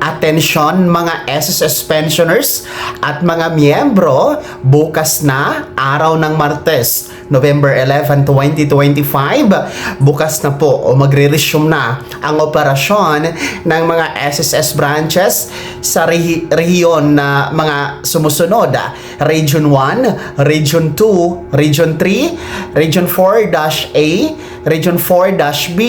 Atensyon mga SSS pensioners at mga miyembro, bukas na araw ng Martes, November 11, 2025. Bukas na po o magre-resume na ang operasyon ng mga SSS branches sa rehiyon na mga sumusunod. Region 1, Region 2, Region 3, Region 4-A, Region 4-B,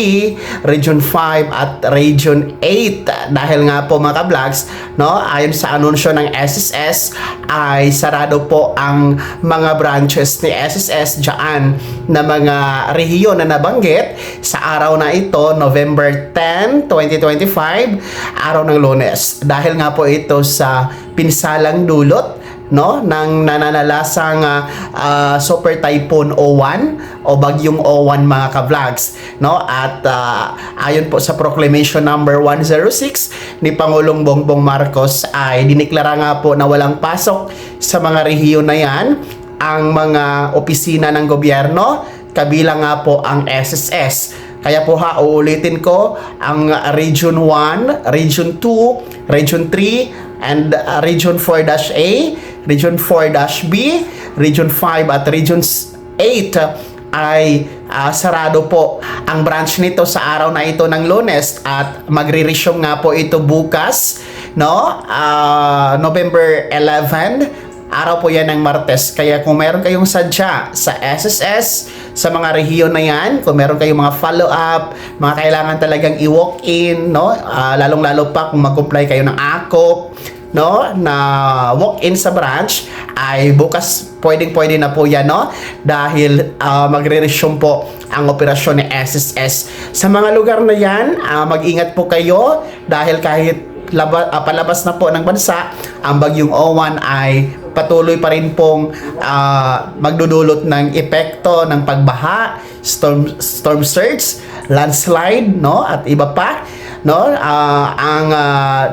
Region 5 at Region 8. Dahil nga po mga ka-vlogs, no, ayon sa anunsyo ng SSS ay sarado po ang mga branches ni SSS dyan na mga rehiyon na nabanggit sa araw na ito, November 10, 2025, araw ng Lunes. Dahil nga po ito sa pinsalang dulot, no, ng nananalasang Super Typhoon O1 o bagyong O1 mga ka-vlogs, no, at ayon po sa proclamation number 106 ni Pangulong Bongbong Marcos ay diniklara nga po na walang pasok sa mga rehiyon na yan ang mga opisina ng gobyerno, kabilang nga po ang SSS. Kaya po uulitin ko ang Region 1, Region 2, Region 3, and Region 4-A, Region 4-B, Region 5 at Region 8 ay sarado po ang branch nito sa araw na ito ng Lunes at magre-resume nga po ito bukas, no? November 11, araw po yan ng Martes. Kaya kung meron kayong sadya sa SSS, sa mga rehiyon na yan, kung meron kayong mga follow-up, mga kailangan talagang i-walk-in, no? Lalong-lalo pa kung mag-comply kayo ng AKOP, no, na walk-in sa branch, ay bukas pwedeng-pwede na po yan, no? Dahil magre-resume po ang operasyon ni SSS. Sa mga lugar na yan, mag-ingat po kayo dahil kahit palabas na po ng bansa, ang bagyong O1 ay patuloy pa rin pong magdudulot ng epekto ng pagbaha, storm surge, landslide, no, at iba pa, no, ang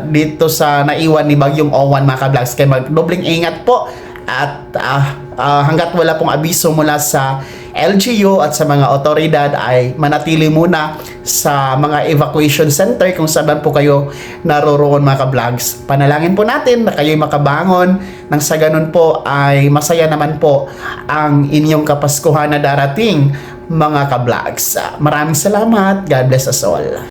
dito sa naiwan ni bagyong O1 mga ka-vlogs. Kaya magdobling ingat po at hanggat wala pong abiso mula sa LGU at sa mga otoridad ay manatili muna sa mga evacuation center kung saan po kayo naroroon mga ka-vlogs. Panalangin po natin na kayo'y makabangon nang sa ganun po ay masaya naman po ang inyong Kapaskuhan na darating mga ka-vlogs. Maraming salamat. God bless us all.